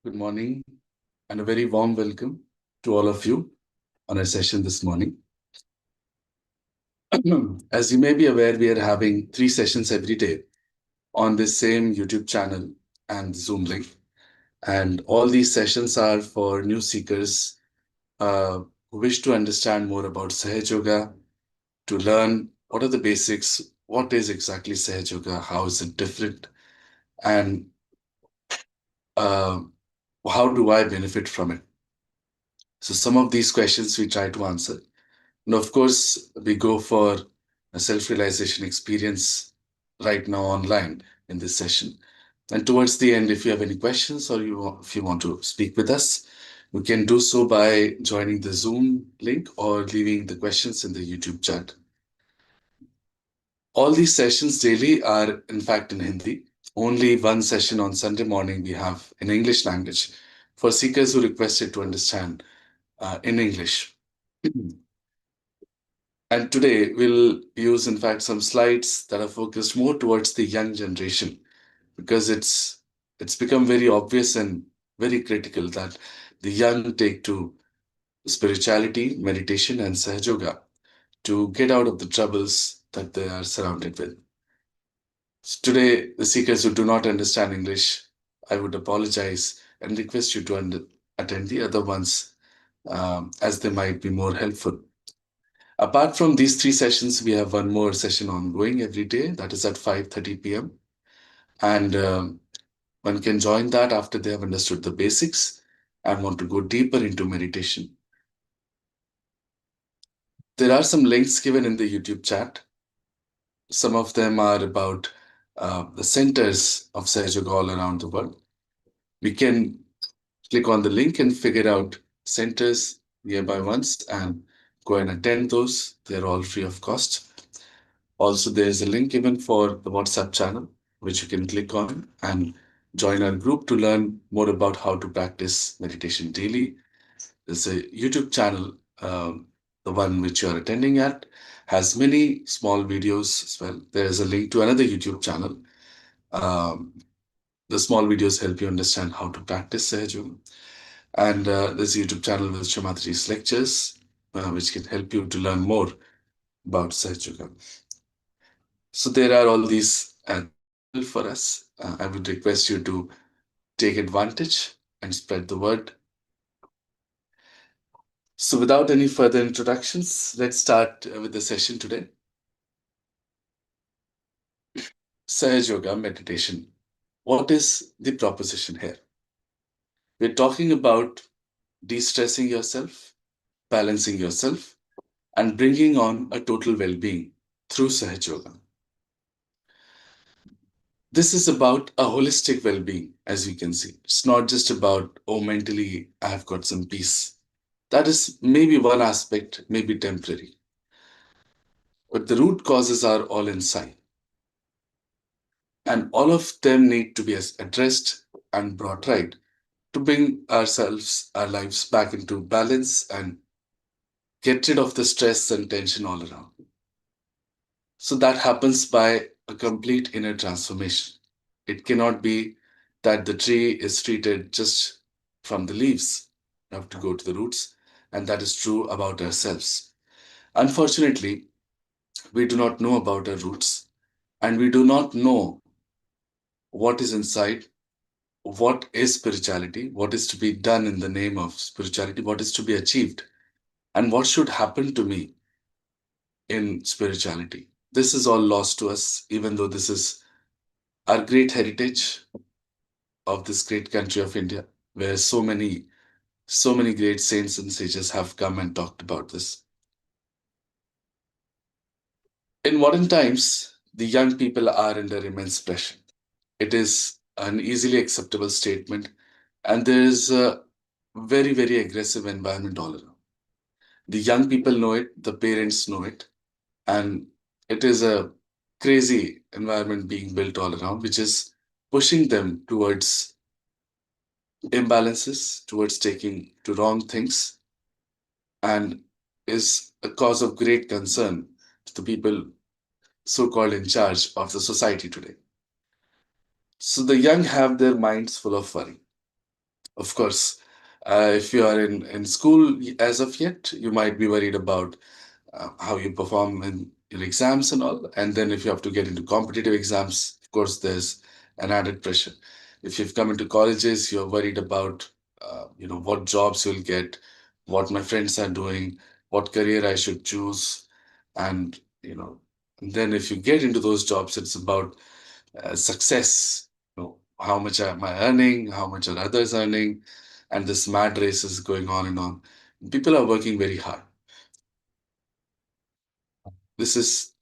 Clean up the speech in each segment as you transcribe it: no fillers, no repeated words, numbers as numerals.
Good morning and a very warm welcome to all of you on our session this morning. As you may be aware, we are having 3 sessions every day on this same YouTube channel and Zoom link. And all these sessions are for new seekers who wish to understand more about Sahaja Yoga, to learn what are the basics, what is exactly Sahaja Yoga, how is it different, and uh, how do I benefit from it. So, some of these questions we try to answer. And of course, we go for a self realization experience right now online in this session. And towards the end, if you have any questions or if you want to speak with us, you can do so by joining the Zoom link or leaving the questions in the YouTube chat. All these sessions daily are, in fact, in Hindi. Only one session on Sunday morning we have in English language for seekers who requested to understand in English. And today we'll use, in fact, some slides that are focused more towards the young generation because it's become very obvious and very critical that the young take to spirituality, meditation, and Sahaja Yoga to get out of the troubles that they are surrounded with. So today, the seekers who do not understand English, I would apologize and request you to attend the other ones as they might be more helpful. Apart from these 3 sessions, we have one more session ongoing every day. That is at 5:30 p.m. And one can join that after they have understood the basics and want to go deeper into meditation. There are some links given in the YouTube chat. Some of them are about the centers of Sahaja Yoga all around the world. We can click on the link and figure out centers nearby ones and go and attend those. They're all free of cost. Also, there's a link given for the WhatsApp channel, which you can click on and join our group to learn more about how to practice meditation daily. There's a YouTube channel, the one which you are attending at, has many small videos as well. There's a link to another YouTube channel. Um, the small videos help you understand how to practice Sahaja. And there's a YouTube channel with Shree Mataji's lectures, which can help you to learn more about Sahaja. So there are all these for us. I would request you to take advantage and spread the word. So without any further introductions, let's start with the session today. Sahaja Yoga meditation. What is the proposition here? We're talking about de-stressing yourself, balancing yourself, and bringing on a total well-being through Sahaja Yoga. This is about a holistic well-being, as we can see. It's not just about, oh, mentally, I've got some peace. That is maybe one aspect, maybe temporary. But the root causes are all inside. And all of them need to be addressed and brought right to bring ourselves, our lives back into balance and get rid of the stress and tension all around. So that happens by a complete inner transformation. It cannot be that the tree is treated just from the leaves. You have to go to the roots, and that is true about ourselves. Unfortunately, we do not know about our roots, and we do not know what is inside, what is spirituality, what is to be done in the name of spirituality, what is to be achieved, and what should happen to me in spirituality. This is all lost to us, even though this is our great heritage of this great country of India, where so many great saints and sages have come and talked about this. In modern times, the young people are under immense pressure. It is an easily acceptable statement, and there is a very, very aggressive environment all around. The young people know it, the parents know it, and it is a crazy environment being built all around, which is pushing them towards imbalances, towards taking to wrong things, and is a cause of great concern to the people so called in charge of the society today. So the young have their minds full of worry. Of course, if you are in school as of yet, you might be worried about how you perform in your exams and all. And then if you have to get into competitive exams, of course, there's an added pressure. If you've come into colleges, you're worried about, what jobs you'll get, what my friends are doing, what career I should choose. And, then if you get into those jobs, it's about success. How much am I earning? How much are others earning? And this mad race is going on and on. People are working very hard. This is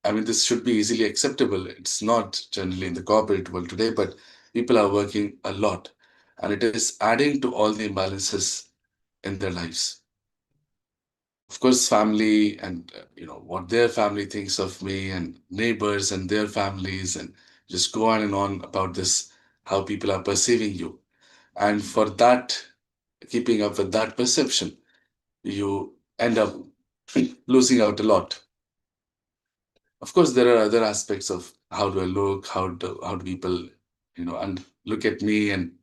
I mean, this should be easily acceptable. It's not generally in the corporate world today, but people are working a lot, and it is adding to all the imbalances in their lives. Of course, family and what their family thinks of me, and neighbors and their families, and just go on and on about this, how people are perceiving you. And for that, keeping up with that perception, you end up losing out a lot. Of course, there are other aspects of how do I look, how do people, and look at me, and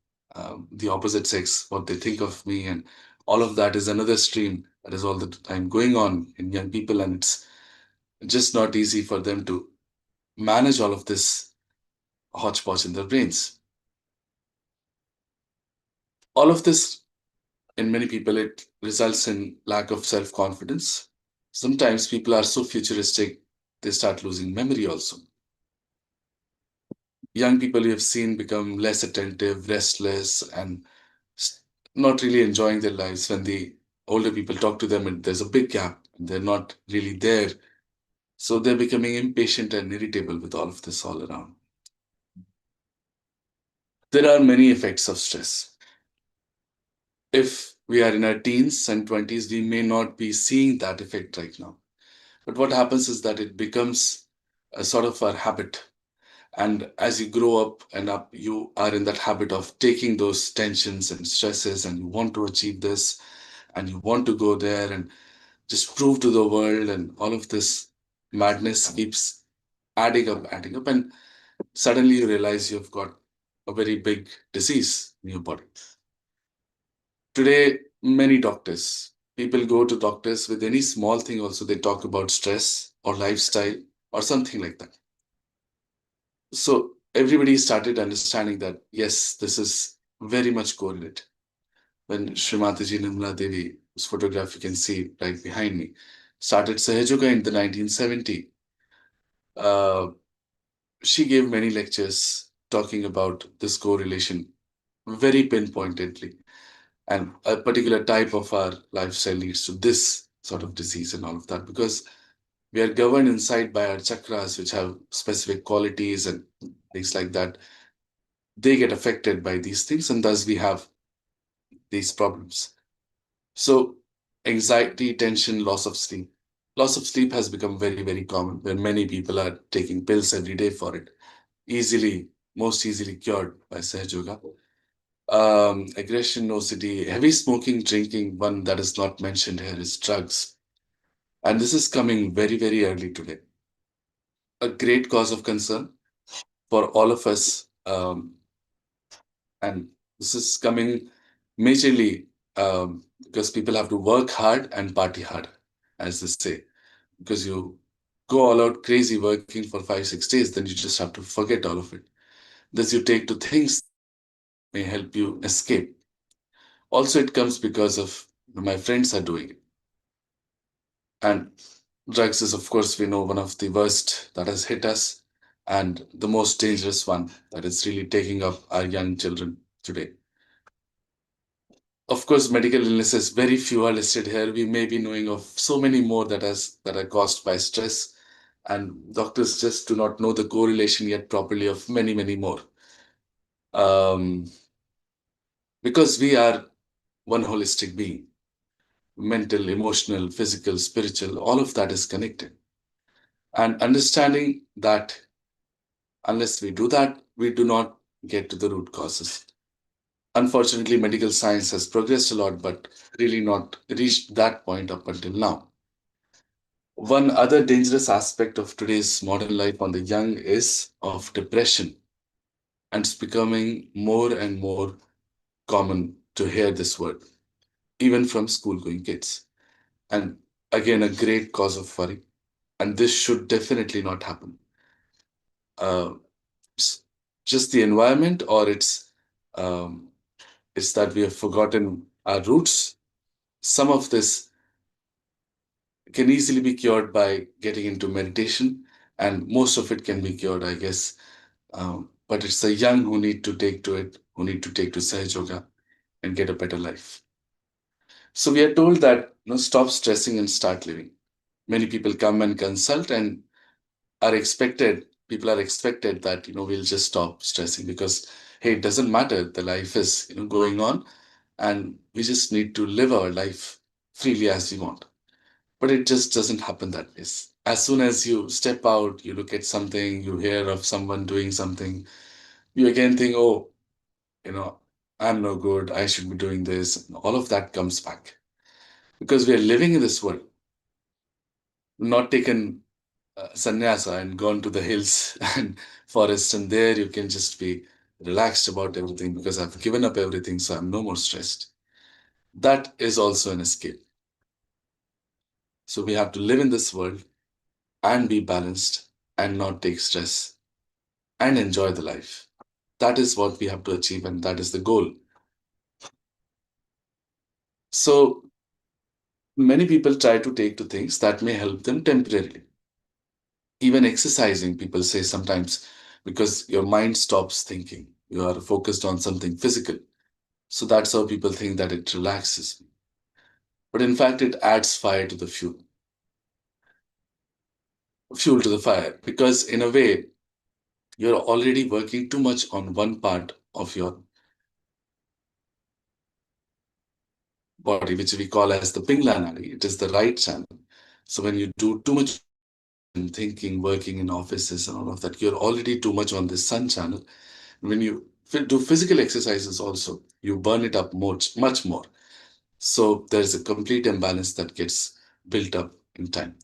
the opposite sex, what they think of me, and all of that is another stream that is all the time going on in young people, and it's just not easy for them to manage all of this hodgepodge in their brains. All of this, in many people, it results in lack of self-confidence. Sometimes people are so futuristic, they start losing memory also. Young people you have seen become less attentive, restless, and s- not really enjoying their lives when the older people talk to them and there's a big gap and they're not really there. So they're becoming impatient and irritable with all of this all around. There are many effects of stress. If we are in our teens and 20s, we may not be seeing that effect right now. But what happens is that it becomes a sort of a habit. And as you grow up and up, you are in that habit of taking those tensions and stresses, and you want to achieve this, and you want to go there and just prove to the world, and all of this madness keeps adding up, and suddenly you realize you've got a very big disease in your body. Today, many doctors, people go to doctors with any small thing, also, they talk about stress or lifestyle or something like that. So everybody started understanding that, yes, this is very much correlated. When Shree Mataji Nirmala Devi, whose photograph you can see right behind me, started Sahaja in the 1970s, uh, she gave many lectures talking about this correlation very pinpointedly. And a particular type of our lifestyle leads to this sort of disease and all of that, because we are governed inside by our chakras, which have specific qualities and things like that. They get affected by these things, and thus we have these problems. So, anxiety, tension, loss of sleep. Loss of sleep has become very, very common, where many people are taking pills every day for it. Easily, most easily cured by Sahaj Yoga. Aggression, OCD, heavy smoking, drinking. One that is not mentioned here is drugs. And this is coming very, very early today. A great cause of concern for all of us. And this is coming majorly because people have to work hard and party hard, as they say. Because you go all out crazy working for 5, 6 days, then you just have to forget all of it. Thus, you take to things may help you escape. Also, it comes because of my friends are doing it. And drugs is, of course, we know one of the worst that has hit us, and the most dangerous one that is really taking up our young children today. Of course, medical illnesses, very few are listed here. We may be knowing of so many more that are caused by stress, and doctors just do not know the correlation yet properly of many, many more. Um, because we are one holistic being, mental, emotional, physical, spiritual, all of that is connected. And understanding that unless we do that, we do not get to the root causes. Unfortunately, medical science has progressed a lot, but really not reached that point up until now. One other dangerous aspect of today's modern life on the young is of depression, and it's becoming more and more common to hear this word, even from school going kids. And again, a great cause of worry. And this should definitely not happen. Uh, s- just the environment, or um, it's that we have forgotten our roots. Some of this can easily be cured by getting into meditation, and most of it can be cured, I guess. But it's the young who need to take to it, who need to take to Sahaj Yoga and get a better life. So we are told that, stop stressing and start living. Many people come and consult and people are expected that, we'll just stop stressing because, hey, it doesn't matter. The life is, going on, and we just need to live our life freely as we want. But it just doesn't happen that way. As soon as you step out, you look at something, you hear of someone doing something, you again think, oh, you know, I'm no good, I should be doing this. And all of that comes back because we are living in this world, not taken sannyasa and gone to the hills and forest, and there you can just be relaxed about everything because I've given up everything, so I'm no more stressed. That is also an escape. So we have to live in this world and be balanced and not take stress and enjoy the life. That is what we have to achieve, and that is the goal. So many people try to take to things that may help them temporarily. Even exercising, people say sometimes, because your mind stops thinking. You are focused on something physical. So that's how people think that it relaxes. But in fact, it adds fuel to the fire, because in a way, you're already working too much on one part of your body, which we call as the Pingla Nadi. It is the right channel. So when you do too much thinking, working in offices and all of that, you're already too much on this sun channel. When you do physical exercises also, you burn it up much more. So there's a complete imbalance that gets built up in time.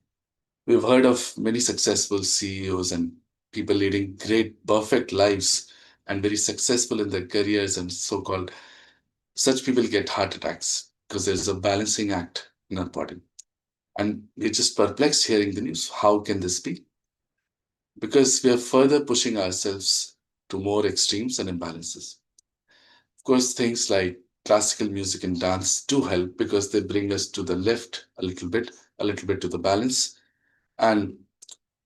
We've heard of many successful CEOs and people leading great, perfect lives and very successful in their careers, and so called such people get heart attacks because there's a balancing act in our body. And we're just perplexed hearing the news. How can this be? Because we are further pushing ourselves to more extremes and imbalances. Of course, things like classical music and dance do help because they bring us to the left a little bit to the balance, and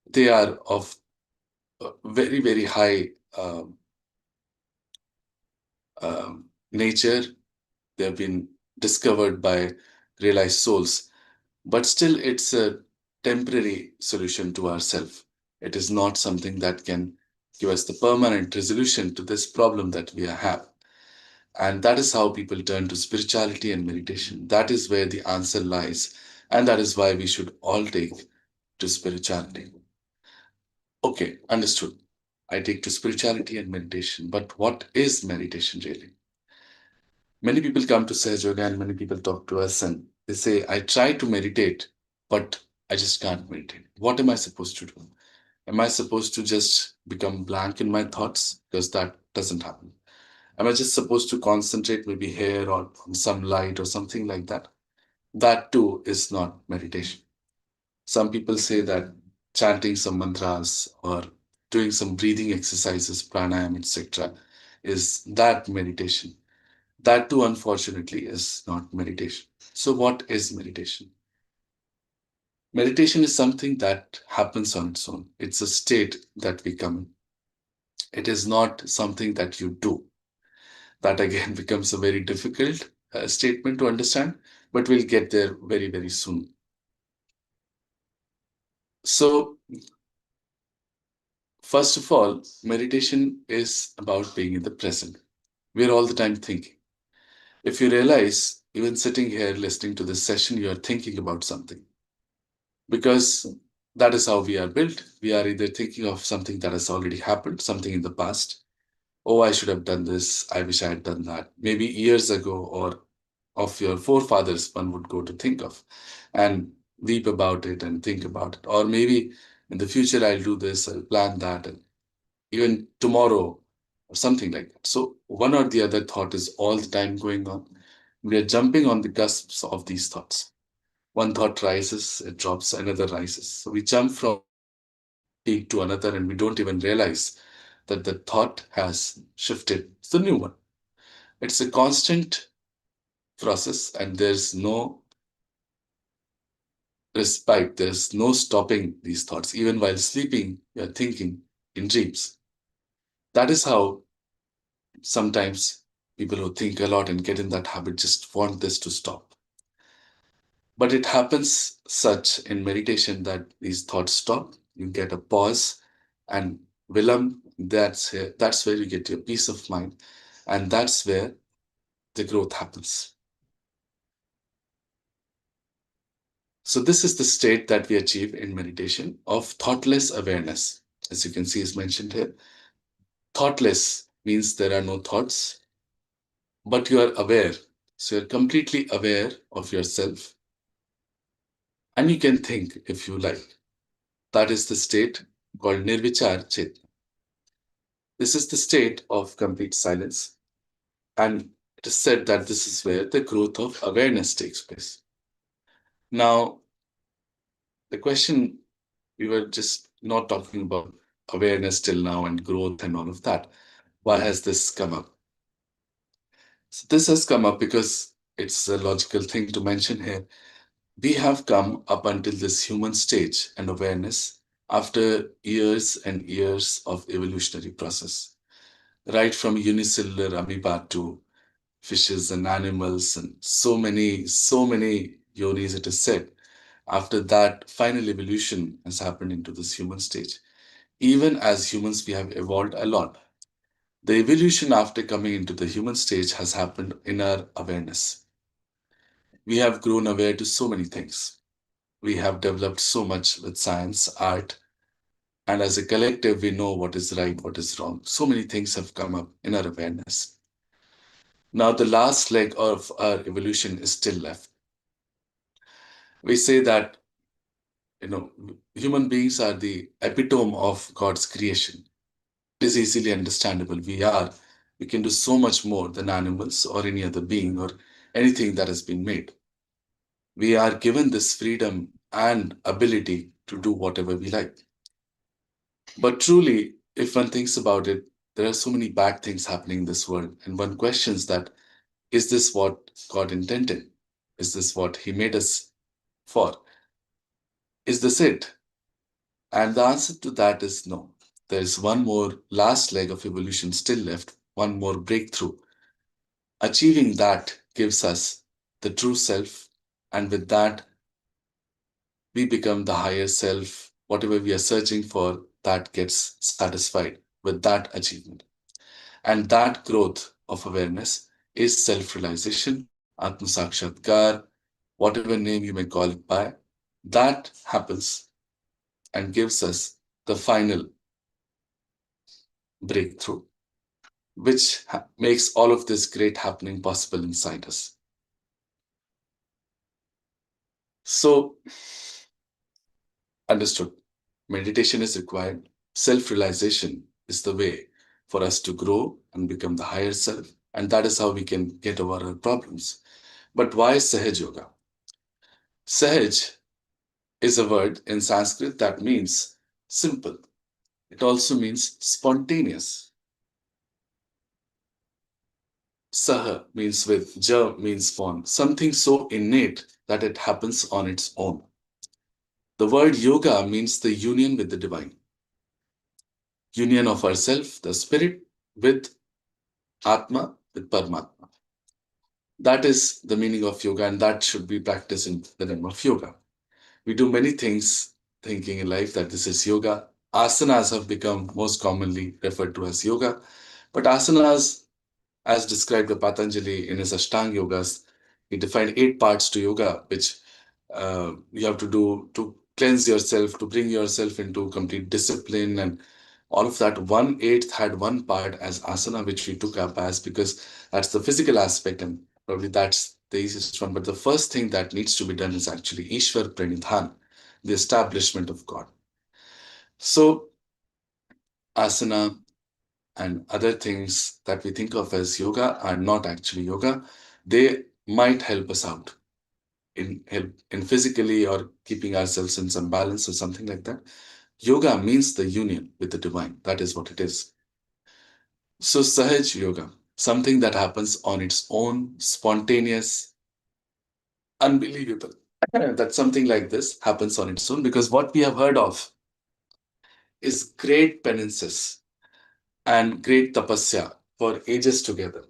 they are of very, very high nature. They have been discovered by realized souls, but still, it's a temporary solution to ourself. It is not something that can give us the permanent resolution to this problem that we have. And that is how people turn to spirituality and meditation. That is where the answer lies. And that is why we should all take to spirituality. Okay, understood. I take to spirituality and meditation. But what is meditation really? Many people come to Sahaj Yoga and many people talk to us and they say, I try to meditate, but I just can't meditate. What am I supposed to do? Am I supposed to just become blank in my thoughts? Because that doesn't happen. Am I just supposed to concentrate maybe here or on some light or something like that? That too is not meditation. Some people say that chanting some mantras or doing some breathing exercises, pranayam, etc., is that meditation. That too, unfortunately, is not meditation. So, what is meditation? Meditation is something that happens on its own. It's a state that we come in. It is not something that you do. That again becomes a very difficult statement to understand, but we'll get there very, very soon. So, first of all, meditation is about being in the present. We're all the time thinking. If you realize, even sitting here listening to this session, you're thinking about something because that is how we are built. We are either thinking of something that has already happened, something in the past. Oh, I should have done this. I wish I had done that. Maybe years ago, or of your forefathers, one would go to think of and weep about it and think about it. Or maybe in the future, I'll do this, I'll plan that. And even tomorrow, or something like that. So one or the other thought is all the time going on. We are jumping on the cusps of these thoughts. One thought rises, it drops, another rises. So we jump from one peak to another and we don't even realize that the thought has shifted to the new one. It's a constant process and there's no respite, there's no stopping these thoughts. Even while sleeping, you're thinking in dreams. That is how sometimes people who think a lot and get in that habit just want this to stop. But it happens such in meditation that these thoughts stop, you get a pause, and Vilam, that's where you get your peace of mind, and that's where the growth happens. So this is the state that we achieve in meditation of thoughtless awareness. As you can see is mentioned here. Thoughtless means there are no thoughts, but you are aware. So you're completely aware of yourself and you can think if you like. That is the state called Nirvichar Chetna. This is the state of complete silence. And it is said that this is where the growth of awareness takes place. Now, the question we were just not talking about awareness till now and growth and all of that. Why has this come up? So, this has come up because it's a logical thing to mention here. We have come up until this human stage and awareness after years and years of evolutionary process, right from unicellular amoeba to fishes and animals and so many yonis it is said. After that, final evolution has happened into this human stage. Even as humans, we have evolved a lot. The evolution after coming into the human stage has happened in our awareness. We have grown aware to so many things. We have developed so much with science, art, and as a collective, we know what is right, what is wrong. So many things have come up in our awareness. Now, the last leg of our evolution is still left. We say that, you know, human beings are the epitome of God's creation. It is easily understandable. We can do so much more than animals or any other being or anything that has been made. We are given this freedom and ability to do whatever we like. But truly, if one thinks about it, there are so many bad things happening in this world. And one questions that, is this what God intended? Is this what He made us for? Is this it? And the answer to that is no. There is one more last leg of evolution still left, one more breakthrough. Achieving that gives us the true self, and with that, we become the higher self. Whatever we are searching for, that gets satisfied with that achievement. And that growth of awareness is self realization, Atma Sakshatkar, whatever name you may call it by. That happens and gives us the final breakthrough, which makes all of this great happening possible inside us. So, understood. Meditation is required. Self realization is the way for us to grow and become the higher self. And that is how we can get over our problems. But why Sahaj Yoga? Sahaj is a word in Sanskrit that means simple. It also means spontaneous. Saha means with, Ja means born, something so innate that it happens on its own. The word yoga means the union with the divine, union of ourself, the spirit, with Atma, with Paramatma. That is the meaning of yoga, and that should be practiced in the name of yoga. We do many things thinking in life that this is yoga. Asanas have become most commonly referred to as yoga, but asanas, as described by Patanjali in his Ashtanga Yogas, he defined 8 parts to yoga, which you have to do to cleanse yourself, to bring yourself into complete discipline and all of that. 1/8 had one part as asana, which we took up as because that's the physical aspect and probably that's the easiest one. But the first thing that needs to be done is actually Ishwar Pranidhan, the establishment of God. So, asana, and other things that we think of as yoga are not actually yoga. They might help us out in physically or keeping ourselves in some balance or something like that. Yoga means the union with the divine. That is what it is. So Sahaj yoga, something that happens on its own, spontaneous, unbelievable. That something like this happens on its own, because what we have heard of is great penances and great tapasya for ages together.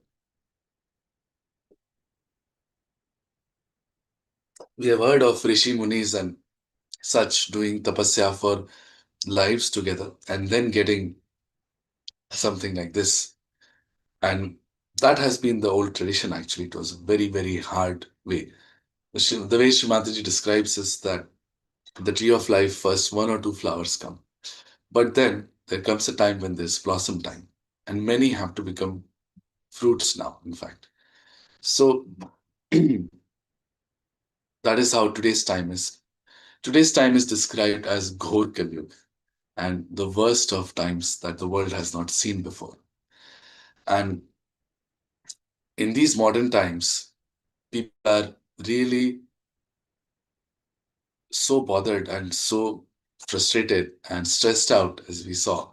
We have heard of Rishi Munis and such doing tapasya for lives together and then getting something like this. And that has been the old tradition actually. It was a very, very hard way. The way Shree Mataji describes is that the tree of life, first one or two flowers come. But then there comes a time when there's blossom time. And many have to become fruits now, in fact. So that is how today's time is. Today's time is described as Ghor Kalyug, and the worst of times that the world has not seen before. And in these modern times, people are really so bothered and so frustrated and stressed out, as we saw.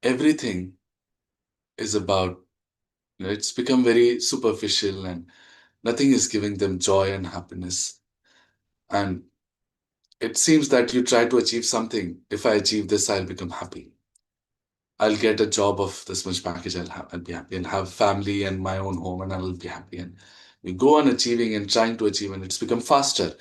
Everything is about, it's become very superficial, and nothing is giving them joy and happiness. And it seems that you try to achieve something. If I achieve this, I'll become happy. I'll get a job of this much package, I'll be happy, and have family and my own home, and I'll be happy. And we go on achieving and trying to achieve, and it's become faster.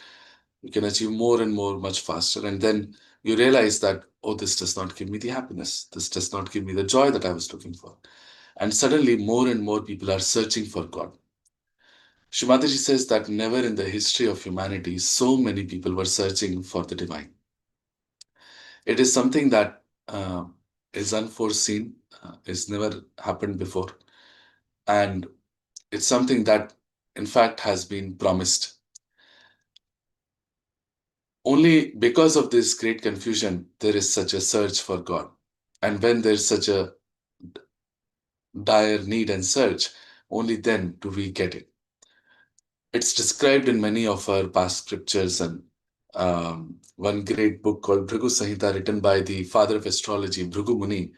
You can achieve more and more, much faster. And then you realize that, oh, this does not give me the happiness. This does not give me the joy that I was looking for. And suddenly, more and more people are searching for God. Shrimataji says that never in the history of humanity so many people were searching for the divine. It is something that is unforeseen, is never happened before. And it's something that, in fact, has been promised. Only because of this great confusion, there is such a search for God. And when there's such a dire need and search, only then do we get it. It's described in many of our past scriptures, and one great book called Bhrigu Samhita, written by the father of astrology, Bhrigu Muni.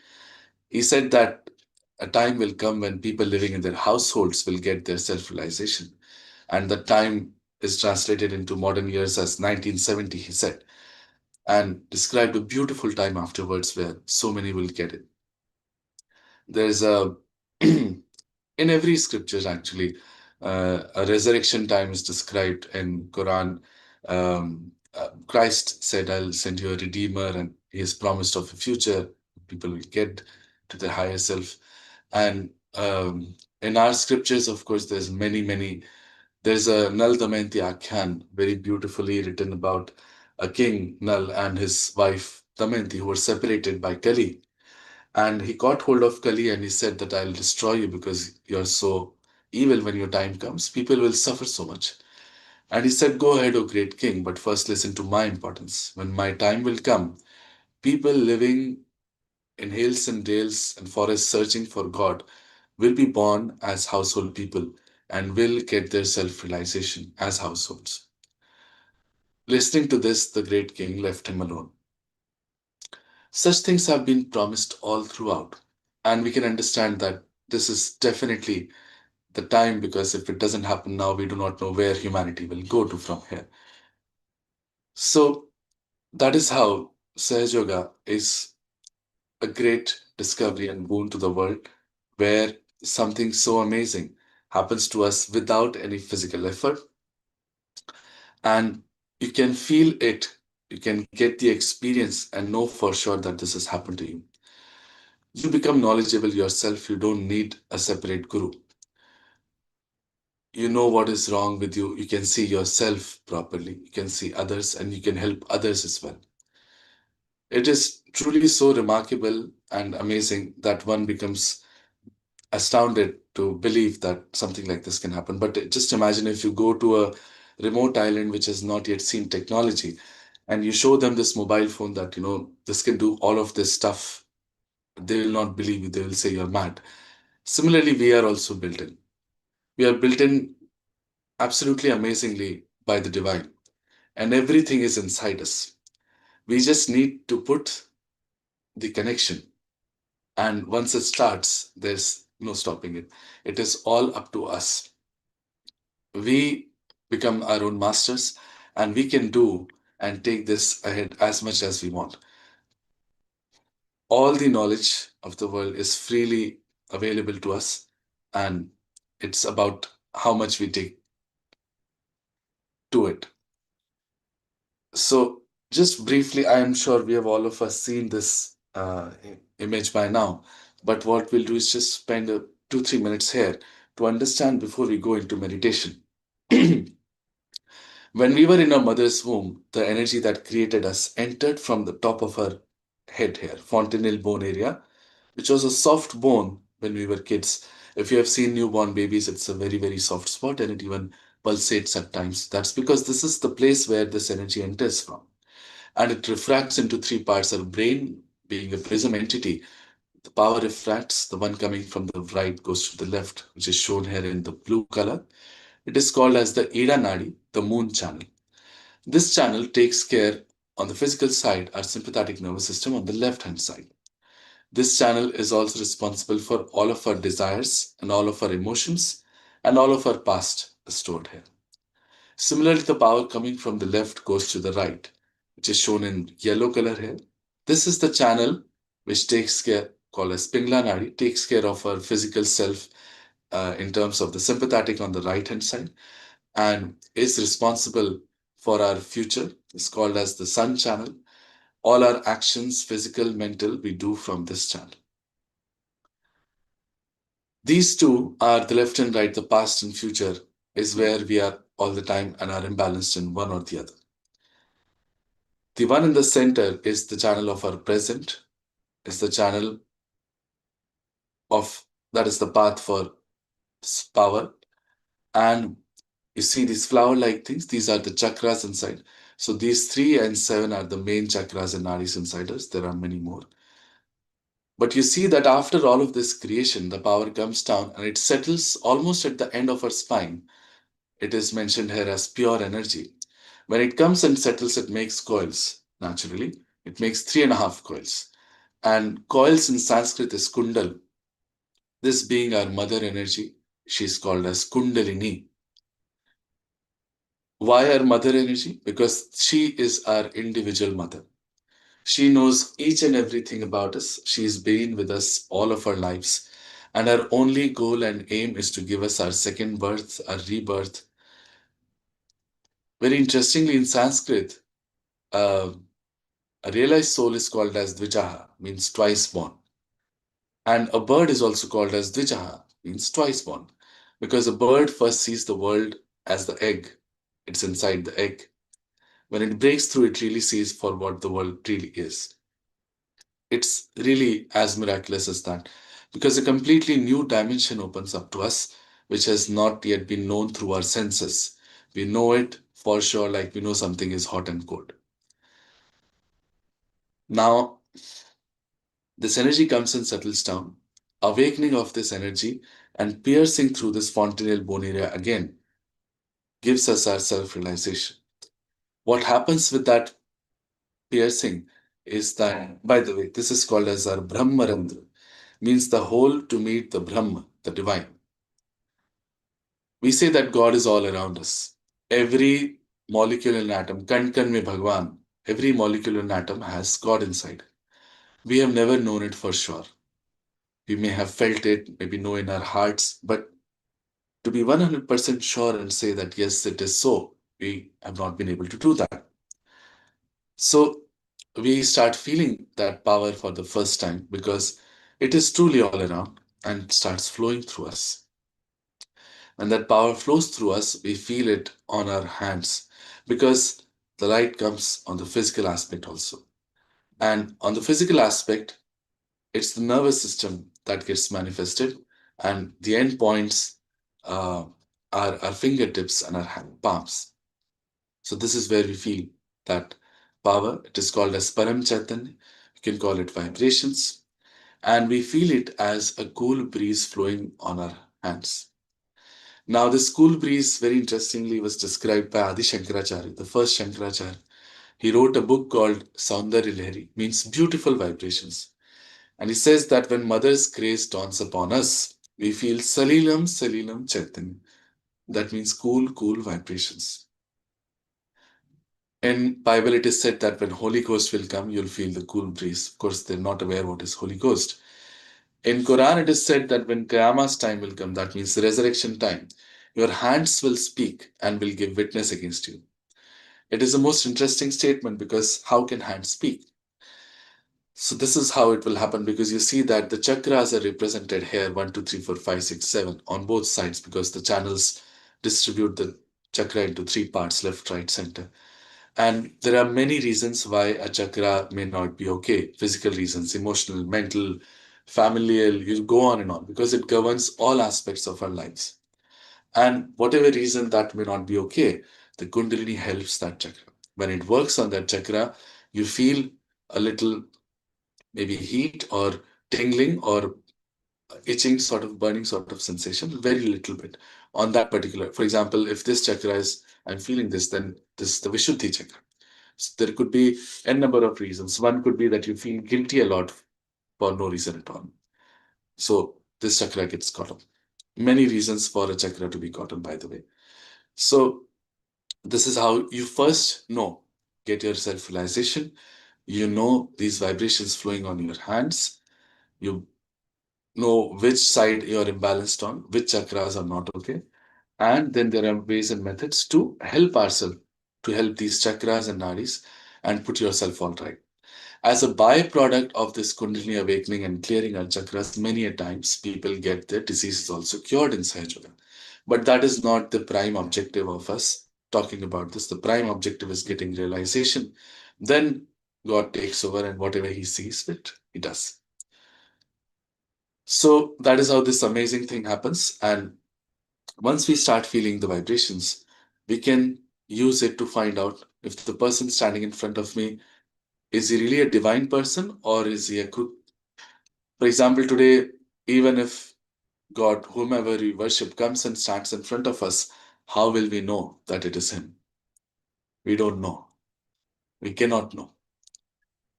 He said that a time will come when people living in their households will get their self realization. And the time is translated into modern years as 1970, he said, and described a beautiful time afterwards where so many will get it. There's a in every scripture actually, a resurrection time is described in Quran. Christ said, "I'll send you a redeemer," and He has promised of a future. People will get to their higher self, and in our scriptures, of course, there's many, many. There's a Nal Damayanti Akhyan, very beautifully written about a king, Nal, and his wife Damayanti, who were separated by Kali. And he caught hold of Kali and he said that I'll destroy you because you're so evil. When your time comes, people will suffer so much. And he said, go ahead, O great king, but first listen to my importance. When my time will come, people living in hills and dales and forests searching for God will be born as household people and will get their self realization as households. Listening to this, the great king left him alone. Such things have been promised all throughout. And we can understand that this is definitely the time, because if it doesn't happen now, we do not know where humanity will go to from here. So that is how Sahaj Yoga is a great discovery and boon to the world, where something so amazing happens to us without any physical effort, and you can feel it, you can get the experience and know for sure that this has happened to you. You become knowledgeable yourself, you don't need a separate guru. You know what is wrong with you, you can see yourself properly, you can see others, and you can help others as well. It is truly so remarkable and amazing that one becomes astounded to believe that something like this can happen. But just imagine if you go to a remote island which has not yet seen technology, and you show them this mobile phone that, this can do all of this stuff They will not believe you, they will say you're mad. Similarly, we are also built in. We are built in absolutely amazingly by the divine, and everything is inside us. We just need to put the connection, and once it starts, there's no stopping it. It is all up to us. We become our own masters, and we can do and take this ahead as much as we want. All the knowledge of the world is freely available to us, and it's about how much we take to it. So, just briefly, I am sure we have all of us seen this image by now, but what we'll do is just spend 2 3 minutes here to understand before we go into meditation. When we were in our mother's womb, the energy that created us entered from the top of our head here, fontanelle bone area, which was a soft bone when we were kids. If you have seen newborn babies, it's a very, very soft spot and it even pulsates at times. That's because this is the place where this energy enters from. And it refracts into three parts. Our brain, being a prism entity, the power refracts, the one coming from the right goes to the left, which is shown here in the blue color. It is called as the Ida Nadi, the moon channel. This channel takes care on the physical side, our sympathetic nervous system on the left hand side. This channel is also responsible for all of our desires and all of our emotions and all of our past is stored here. Similarly, the power coming from the left goes to the right, which is shown in yellow color here. This is the channel which takes care, called as Pingla Nadi, takes care of our physical self in terms of the sympathetic on the right hand side and is responsible for our future. It's called as the sun channel. All our actions, physical, mental, we do from this channel. These two are the left and right, the past and future is where we are all the time and are imbalanced in one or the other. The one in the center is the channel of our present, is the channel of that is the path for power. And you see these flower like things, these are the chakras inside. So these 3 and 7 are the main chakras and nadis inside us. There are many more. But you see that after all of this creation, the power comes down and it settles almost at the end of our spine. It is mentioned here as pure energy. When it comes and settles, it makes coils naturally. It makes 3.5 coils. And coils in Sanskrit is kundal. This being our mother energy, she is called as kundalini. Why our mother energy? Because she is our individual mother. She knows each and everything about us. She's been with us all of our lives. And our only goal and aim is to give us our second birth, our rebirth. Very interestingly, in Sanskrit, uh, a realized soul is called as Dvijaha, means twice born. And a bird is also called as Dvijaha, means twice born. Because a bird first sees the world as the egg, it's inside the egg. When it breaks through, it really sees for what the world really is. It's really as miraculous as that because a completely new dimension opens up to us, which has not yet been known through our senses. We know it for sure, like we know something is hot and cold. Now, this energy comes and settles down, awakening of this energy and piercing through this fontanelle bone area again gives us our self realization. What happens with that piercing is that, by the way, this is called as our Brahmarandra, means the whole to meet the Brahma, the divine. We say that God is all around us. Every molecule in an atom, kan kan mein Bhagwan, every molecule in an atom has God inside. We have never known it for sure. We may have felt it, maybe know in our hearts, but to be 100% sure and say that yes, it is so, we have not been able to do that. So we start feeling that power for the first time because it is truly all around and starts flowing through us. When that power flows through us, we feel it on our hands because the light comes on the physical aspect also. And on the physical aspect, it's the nervous system that gets manifested, and the end points are our fingertips and our hand palms. So this is where we feel that power. It is called as Param Chaitanya. You can call it vibrations. and we feel it as a cool breeze flowing on our hands. Now, this cool breeze, very interestingly, was described by Adi Shankaracharya, the first Shankaracharya. He wrote a book called Saundarya Lahari, means beautiful vibrations. And he says that when Mother's grace dawns upon us, we feel Salilam Salilam Chaitanya. That means cool, cool vibrations. In Bible, it is said that when Holy Ghost will come, you'll feel the cool breeze. Of course, they're not aware what is Holy Ghost. In Quran, it is said that when Qiyamah's time will come, that means the resurrection time, your hands will speak and will give witness against you. It is the most interesting statement because how can hands speak? So this is how it will happen because you see that the chakras are represented here 1, 2, 3, 4, 5, 6, 7 on both sides because the channels distribute the chakra into three parts left, right, center. And there are many reasons why a chakra may not be okay physical reasons, emotional, mental, familial, you go on and on because it governs all aspects of our lives. And whatever reason that may not be okay, the Kundalini helps that chakra. When it works on that chakra, you feel a little maybe heat or tingling or itching sort of burning sort of sensation, very little bit on that particular. For example, if this chakra is, I'm feeling this, then this is the Vishuddhi chakra. So there could be a number of reasons. One could be that you feel guilty a lot for no reason at all. So this chakra gets caught up. Many reasons for a chakra to be caught up, by the way. So this is how you first know, get your self-realization. You know these vibrations flowing on your hands. You know which side you're imbalanced on, which chakras are not okay. And then there are ways and methods to help ourselves, to help these chakras and nadis and put yourself all right. As a byproduct of this Kundalini awakening and clearing our chakras, many a times people get their diseases also cured in Sahaja. But that is not the prime objective of us talking about this. The prime objective is getting realization. Then God takes over and whatever He sees fit, He does. So that is how this amazing thing happens. And once we start feeling the vibrations, we can use it to find out if the person standing in front of me is he really a divine person or is he a crook? For example, today, even if God, whomever we worship, comes and stands in front of us, how will we know that it is Him? We don't know. We cannot know.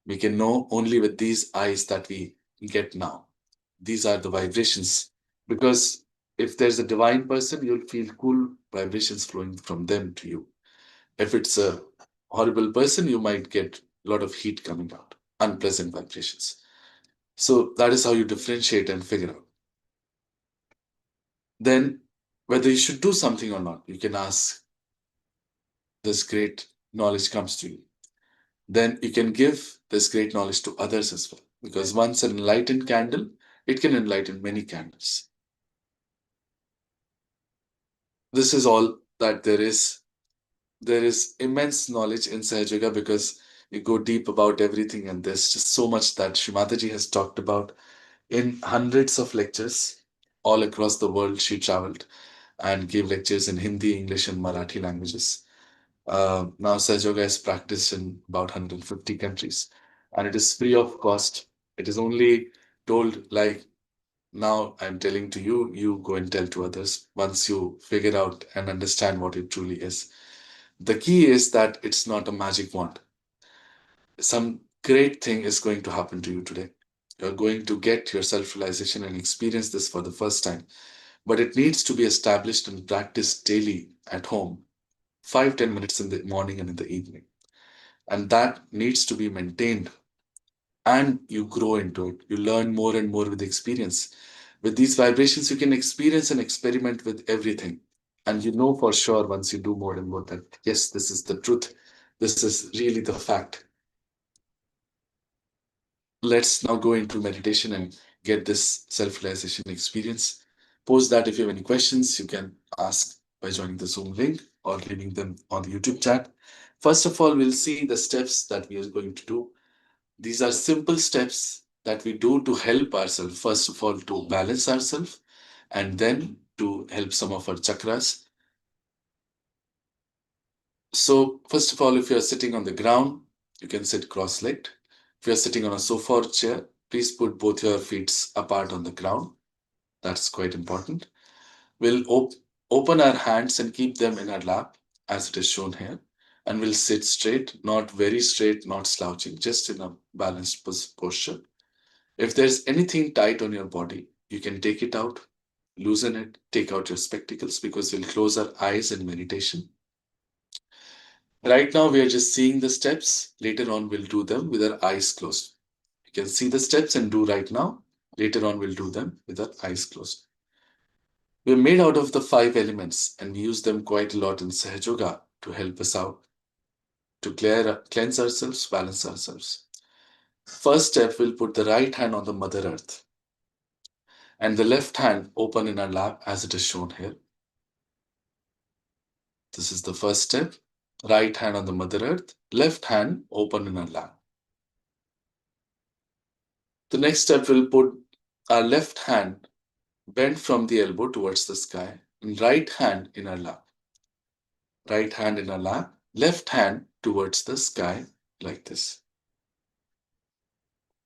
We can know only with these eyes that we get now. These are the vibrations. Because if there's a divine person, you'll feel cool vibrations flowing from them to you. If it's a horrible person, you might get a lot of heat coming out, unpleasant vibrations. So that is how you differentiate and figure out. Then, whether you should do something or not, you can ask. This great knowledge comes to you. Then you can give this great knowledge to others as well. Because once an enlightened candle, it can enlighten many candles. This is all that there is. There is immense knowledge in Sahaj Yoga because you go deep about everything, and there's just so much that Shree Mataji has talked about in hundreds of lectures all across the world. She traveled and gave lectures in Hindi, English, and Marathi languages. Now, Sahaj Yoga is practiced in about 150 countries, and it is free of cost. It is only told like now I'm telling to you, you go and tell to others once you figure out and understand what it truly is. The key is that it's not a magic wand. Some great thing is going to happen to you today. You're going to get your self realization and experience this for the first time. But it needs to be established and practiced daily at home, 5-10 minutes in the morning and in the evening. And that needs to be maintained and you grow into it. You learn more and more with experience. With these vibrations, you can experience and experiment with everything. And you know for sure once you do more and more that, yes, this is the truth. This is really the fact. Let's now go into meditation and get this self realization experience. Post that if you have any questions, you can ask by joining the Zoom link or leaving them on the YouTube chat. First of all, we'll see the steps that we are going to do. These are simple steps that we do to help ourselves. First of all, to balance ourselves, and then to help some of our chakras. So, first of all, if you're sitting on the ground, you can sit cross legged. If you're sitting on a sofa or chair, Please put both your feet apart on the ground. That's quite important. We'll open our hands and keep them in our lap as it is shown here. And we'll sit straight, not very straight, not slouching, just in a balanced posture. If there's anything tight on your body, you can take it out, loosen it, take out your spectacles because we'll close our eyes in meditation. Right now, we are just seeing the steps. Later on, we'll do them with our eyes closed. You can see the steps and do right now. Later on, we'll do them with our eyes closed. We're made out of the five elements and we use them quite a lot in Sahaja Yoga to help us out, to cleanse ourselves, balance ourselves. First step, we'll put the right hand on the Mother Earth and the left hand open in our lap as it is shown here. This is the first step. Right hand on the Mother Earth, left hand open in our lap. The next step, we'll put our left hand bent from the elbow towards the sky and right hand in our lap. Right hand in our lap, left hand towards the sky like this.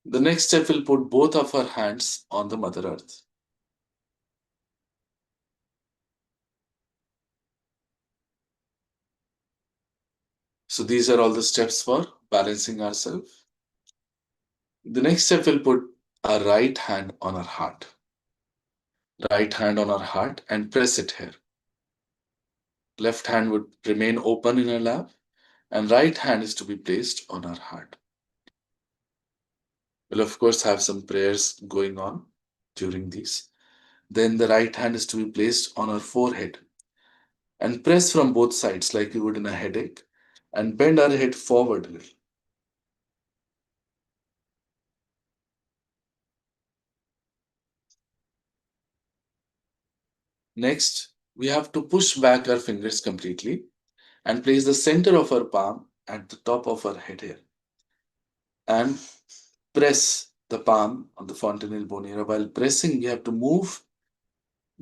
The next step, we'll put both of our hands on the Mother Earth. So these are all the steps for balancing ourselves. The next step, we'll put our right hand on our heart. Right hand on our heart and press it here. Left hand would remain open in our lap and right hand is to be placed on our heart. We'll of course have some prayers going on during these. Then the right hand is to be placed on our forehead and press from both sides like we would in a headache and bend our head forward a little. Next, we have to push back our fingers completely and place the center of our palm at the top of our head here and press the palm on the fontanelle bone here. While pressing, we have to move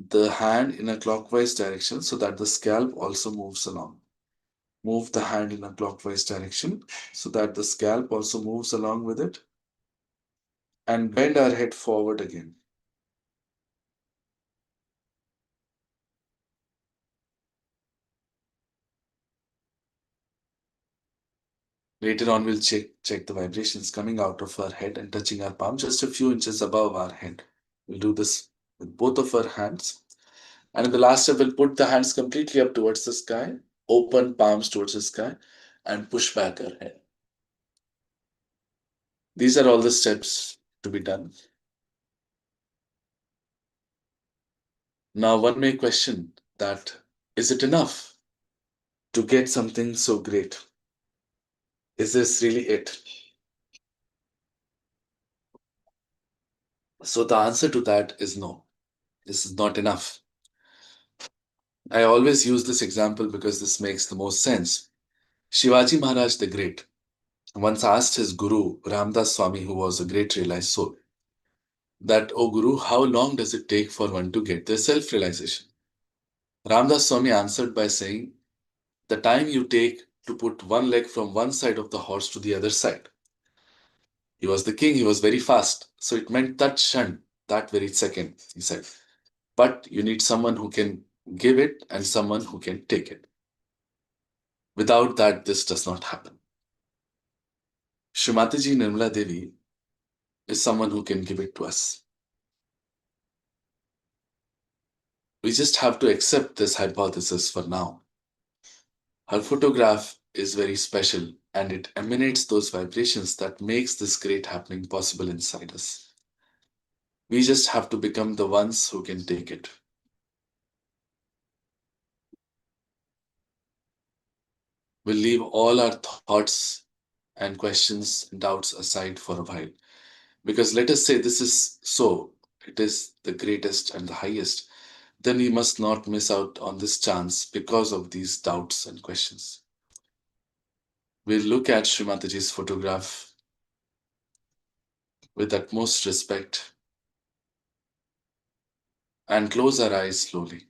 the hand in a clockwise direction so that the scalp also moves along. Move the hand in a clockwise direction so that the scalp also moves along with it and bend our head forward again. Later on, we'll check the vibrations coming out of our head and touching our palm just a few inches above our head. We'll do this with both of our hands. And in the last step, we'll put the hands completely up towards the sky, open palms towards the sky, and push back our head. These are all the steps to be done. Now, one may question that is it enough to get something so great? Is this really it? So, the answer to that is no. This is not enough. I always use this example because this makes the most sense. Shivaji Maharaj the Great once asked his guru, Ramdas Swami, who was a great realized soul, that, "O Guru, how long does it take for one to get their self realization?" Ramdas Swami answered by saying, "The time you take to put one leg from one side of the horse to the other side." He was the king, he was very fast. So it meant that shan, that very second, he said. But you need someone who can give it and someone who can take it. Without that, this does not happen. Shree Mataji Nirmala Devi is someone who can give it to us. We just have to accept this hypothesis for now. Her photograph is very special and it emanates those vibrations that makes this great happening possible inside us. We just have to become the ones who can take it. We'll leave all our thoughts and questions and doubts aside for a while. Because let us say this is so, it is the greatest and the highest, then we must not miss out on this chance because of these doubts and questions. We'll look at Shree Mataji's photograph with utmost respect and close our eyes slowly.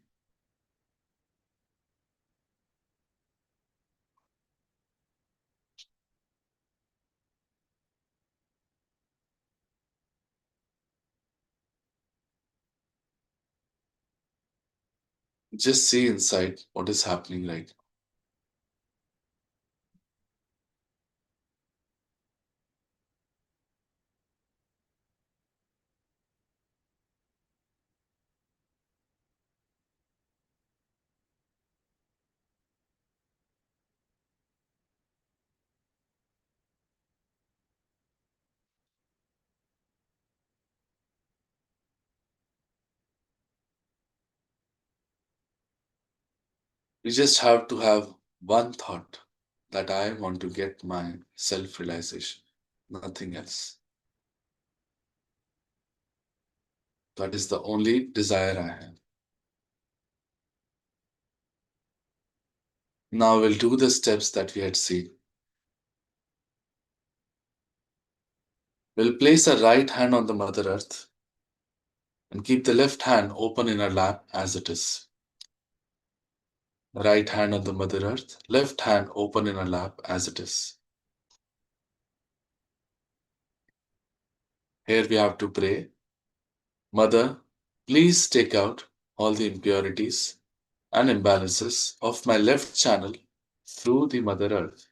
Just see inside what is happening right now. You just have to have one thought that I want to get my self realization, nothing else. That is the only desire I have. Now we'll do the steps that we had seen. We'll place our right hand on the Mother Earth and keep the left hand open in our lap as it is. Right hand on the Mother Earth, left hand open in our lap as it is. Here we have to pray, Mother, please take out all the impurities and imbalances of my left channel through the Mother Earth.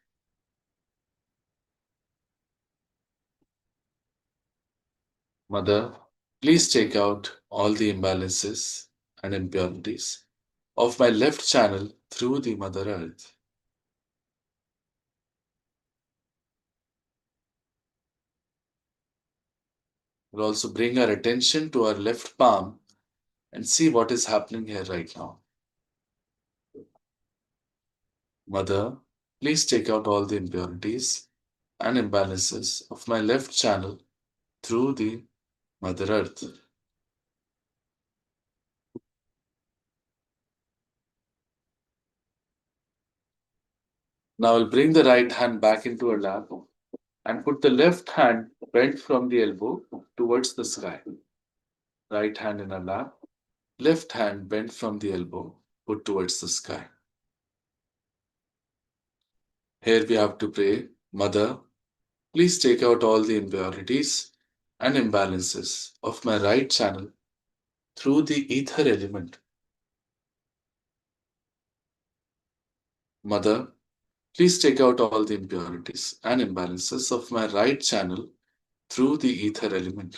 Mother, please take out all the imbalances and impurities of my left channel through the Mother Earth. We'll also bring our attention to our left palm and see what is happening here right now. Mother, please take out all the impurities and imbalances of my left channel through the Mother Earth. Now I'll bring the right hand back into her lap and put the left hand bent from the elbow towards the sky. Right hand in her lap, left hand bent from the elbow, put towards the sky. Here we have to pray, Mother, please take out all the impurities and imbalances of my right channel through the ether element. Mother, please take out all the impurities and imbalances of my right channel through the ether element.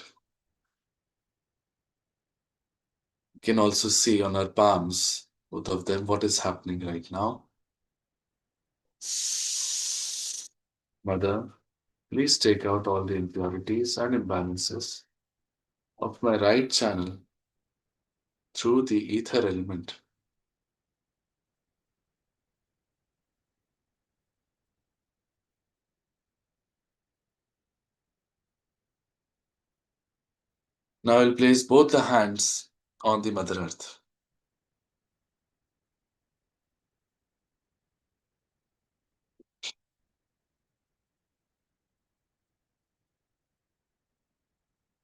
You can also see on our palms, both of them, what is happening right now. Mother, please take out all the impurities and imbalances of my right channel through the ether element. Now I'll place both the hands on the Mother Earth.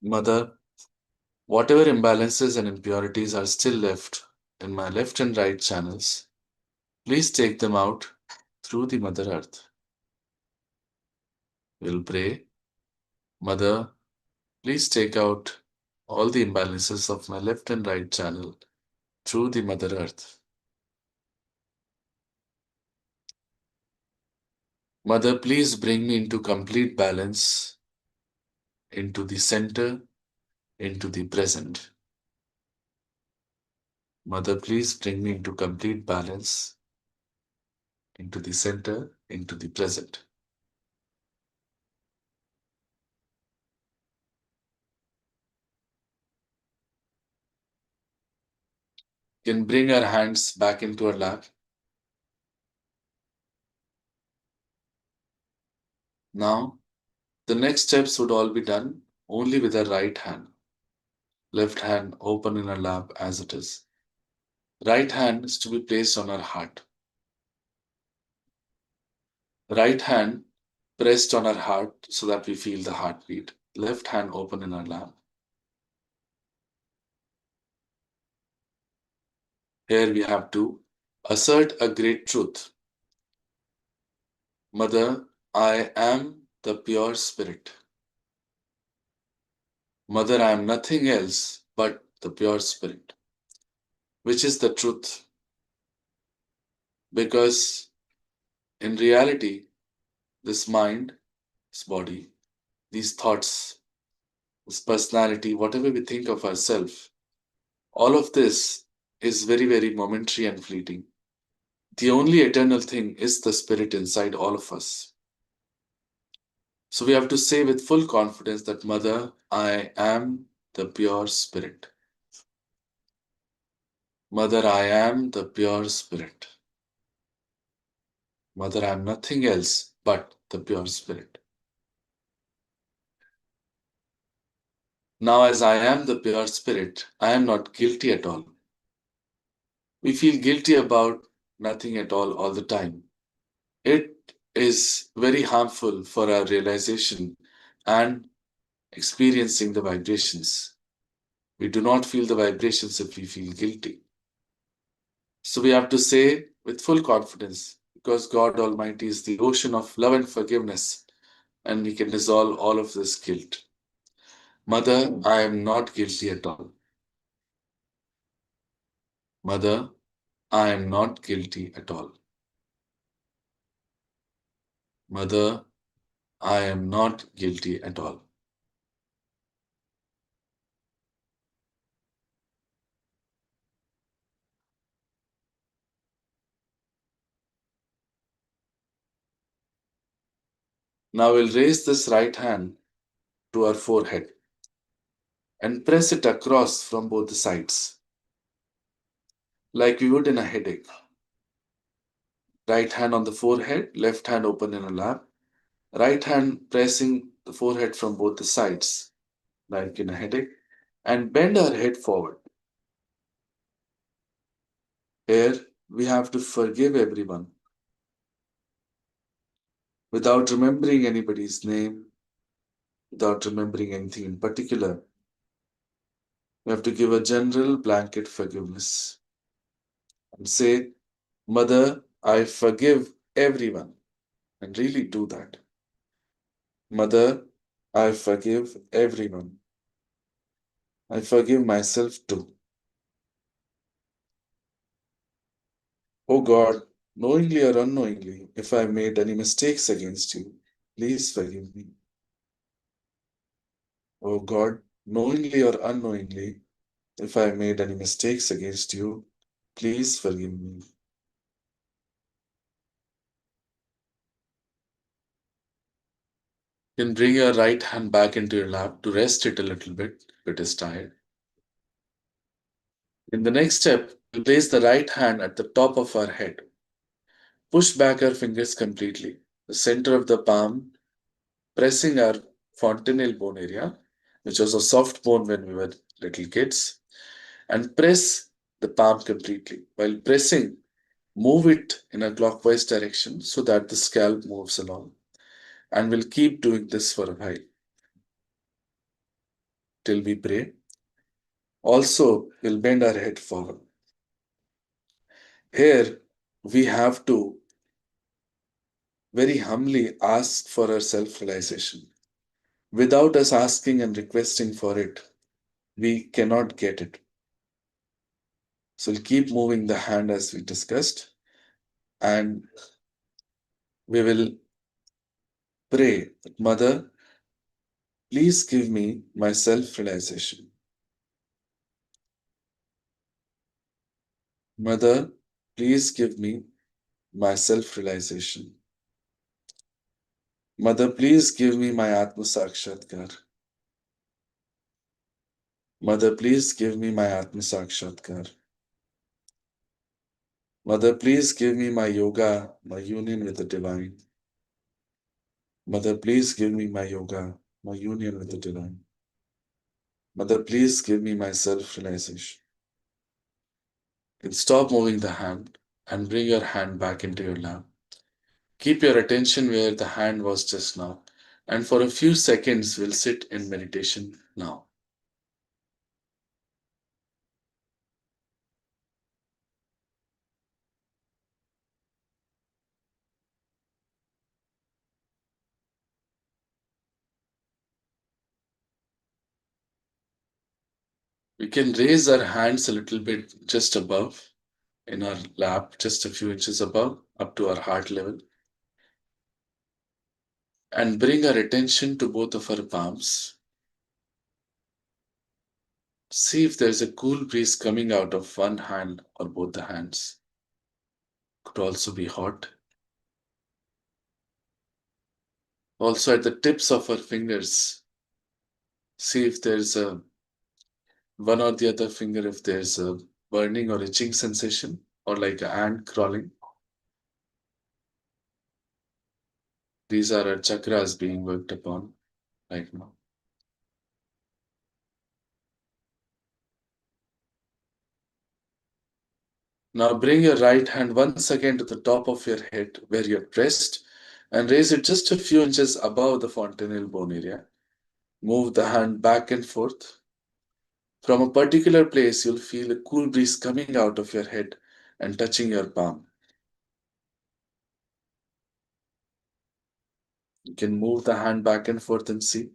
Mother, whatever imbalances and impurities are still left in my left and right channels, please take them out through the Mother Earth. We'll pray, Mother, please take out all the imbalances of my left and right channel through the Mother Earth. Mother, please bring me into complete balance, into the center, into the present. Mother, please bring me into complete balance, into the center, into the present. Can bring our hands back into our lap. Now, the next steps would all be done only with our right hand. Left hand open in our lap as it is. Right hand is to be placed on our heart. Right hand pressed on our heart so that we feel the heartbeat. Left hand open in our lap. Here we have to assert a great truth. Mother, I am the pure spirit. Mother, I am nothing else but the pure spirit, which is the truth Because in reality, this mind, this body, these thoughts, this personality, whatever we think of ourselves, all of this is very, very momentary and fleeting. The only eternal thing is the spirit inside all of us. So we have to say with full confidence that, Mother, I am the pure spirit. Mother, I am the pure spirit. Mother, I am nothing else but the pure spirit. Now, as I am the pure spirit, I am not guilty at all. We feel guilty about nothing at all the time. It is very harmful for our realization and experiencing the vibrations. We do not feel the vibrations if we feel guilty. So we have to say with full confidence, because God Almighty is the ocean of love and forgiveness, and He can dissolve all of this guilt. Mother, I am not guilty at all. Mother, I am not guilty at all. Mother, I am not guilty at all. Now we'll raise this right hand to our forehead and press it across from both the sides, like we would in a headache. Right hand on the forehead, left hand open in a lap. Right hand pressing the forehead from both the sides, like in a headache, and bend our head forward. Here, we have to forgive everyone without remembering anybody's name, without remembering anything in particular. We have to give a general blanket forgiveness and say, Mother, I forgive everyone, and really do that. Mother, I forgive everyone. I forgive myself too. Oh God, knowingly or unknowingly, if I made any mistakes against you, please forgive me. Oh God, knowingly or unknowingly, if I made any mistakes against you, please forgive me. You can bring your right hand back into your lap to rest it a little bit if it is tired. In the next step, we place the right hand at the top of our head. Push back our fingers completely. The center of the palm, pressing our fontanelle bone area, which was a soft bone when we were little kids, and press the palm completely. While pressing, move it in a clockwise direction so that the scalp moves along. And we'll keep doing this for a while till we pray. Also, we'll bend our head forward. Here, we have to very humbly ask for our self realization. Without us asking and requesting for it, we cannot get it. So we'll keep moving the hand as we discussed, and we will pray, Mother, please give me my self realization. Mother, please give me my self realization. Mother, please give me my Atma Sakshatkar. Mother, please give me my Atma Sakshatkar. Mother, please give me my yoga, my union with the divine. Mother, please give me my yoga, my union with the divine. Mother, please give me my self realization. You can stop moving the hand and bring your hand back into your lap. Keep your attention where the hand was just now, and for a few seconds, we'll sit in meditation now. We can raise our hands a little bit just above in our lap, just a few inches above, up to our heart level, and bring our attention to both of our palms. See if there's a cool breeze coming out of one hand or both the hands. Could also be hot. Also, at the tips of our fingers, see if there's a one or the other finger, if there's a burning or itching sensation, or like an ant crawling. These are our chakras being worked upon right now. Now bring your right hand once again to the top of your head where you're pressed and raise it just a few inches above the fontanelle bone area. Move the hand back and forth. From a particular place, you'll feel a cool breeze coming out of your head and touching your palm. You can move the hand back and forth and see.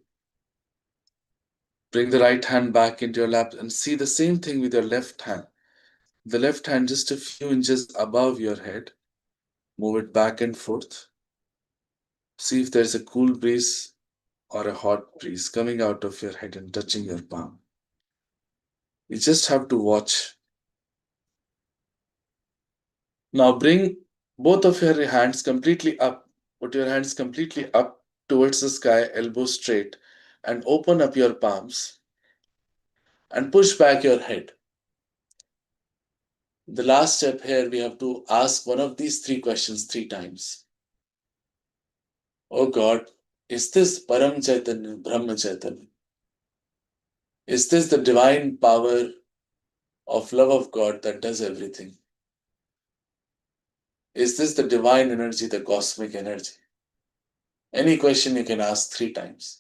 Bring the right hand back into your lap and see the same thing with your left hand. The left hand just a few inches above your head. Move it back and forth. See if there's a cool breeze or a hot breeze coming out of your head and touching your palm. You just have to watch. Now bring both of your hands completely up. Put your hands completely up towards the sky, elbow straight, and open up your palms and push back your head. The last step here, we have to ask one of these three questions 3 times. Oh God, is this Param Chaitanya, Brahma Chaitanya? Is this the divine power of love of God that does everything? Is this the divine energy, the cosmic energy? Any question you can ask 3 times.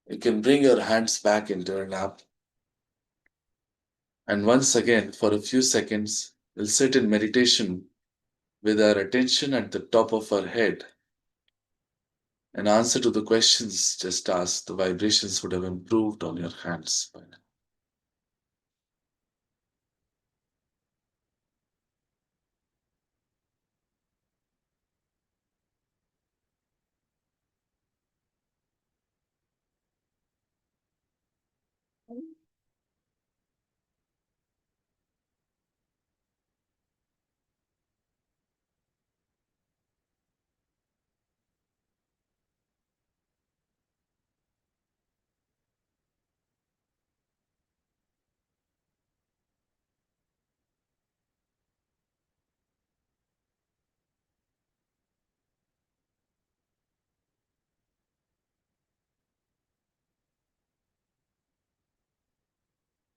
You can bring your hands back into your lap. And once again, for a few seconds, we'll sit in meditation with our attention at the top of our head. And answer to the questions just asked, the vibrations would have improved on your hands by now.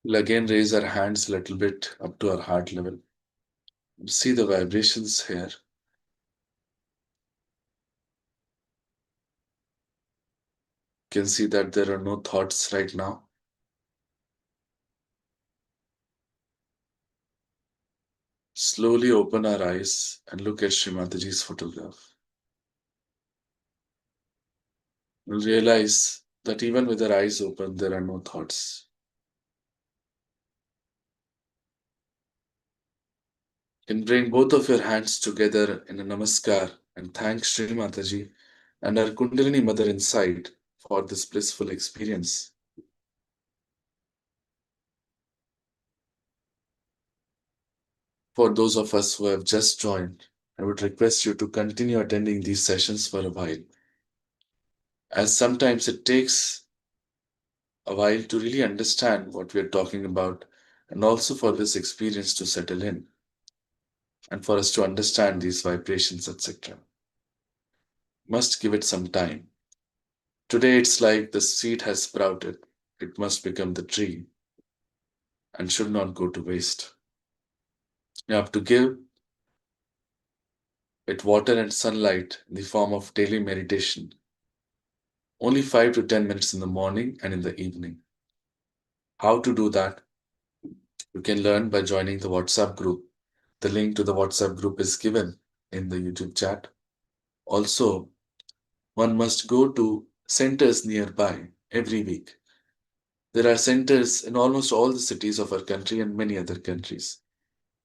We'll again raise our hands a little bit up to our heart level. See the vibrations here. You can see that there are no thoughts right now. Slowly open our eyes and look at Shree Mataji's photograph. You'll realize that even with our eyes open, there are no thoughts. You can bring both of your hands together in a namaskar and thank Shree Mataji and our Kundalini Mother inside for this blissful experience. For those of us who have just joined, I would request you to continue attending these sessions for a while, as sometimes it takes a while to really understand what we are talking about, and also for this experience to settle in, and for us to understand these vibrations, etc. Must give it some time. Today it's like the seed has sprouted, it must become the tree and should not go to waste. You have to give it water and sunlight in the form of daily meditation. Only 5 to 10 minutes in the morning and in the evening. How to do that? You can learn by joining the WhatsApp group. The link to the WhatsApp group is given in the YouTube chat. Also, one must go to centers nearby every week There are centers in almost all the cities of our country and many other countries.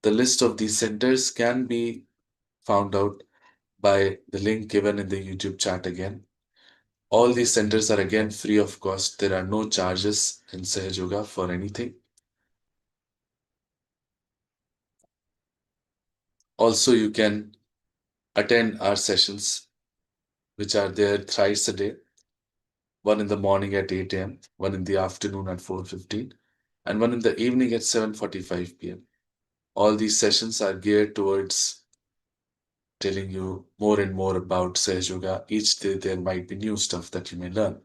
The list of these centers can be found out by the link given in the YouTube chat again. All these centers are again free of cost. There are no charges in Sahaj Yoga for anything. Also, you can attend our sessions, which are there thrice a day, one in the morning at 8 a.m., one in the afternoon at 4:15, and one in the evening at 7:45 p.m. All these sessions are geared towards telling you more and more about Sahaj Yoga. Each day there might be new stuff that you may learn.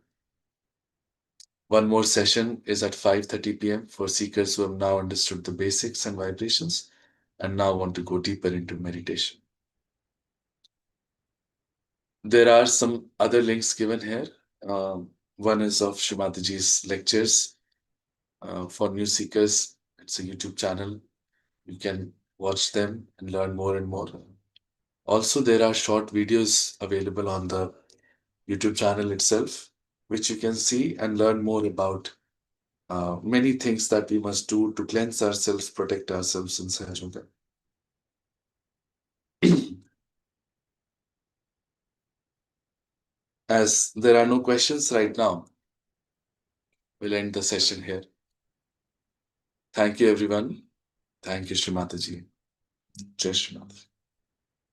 One more session is at 5:30 p.m. for seekers who have now understood the basics and vibrations and now want to go deeper into meditation. There are some other links given here. One is of Shree Mataji's lectures for new seekers. It's a YouTube channel. You can watch them and learn more and more. Also, there are short videos available on the YouTube channel itself, which you can see and learn more about many things that we must do to cleanse ourselves, protect ourselves in Sahaj Yoga. As there are no questions right now, we'll end the session here. Thank you, everyone. Thank you, Shree Mataji. Jai Shri Mataji.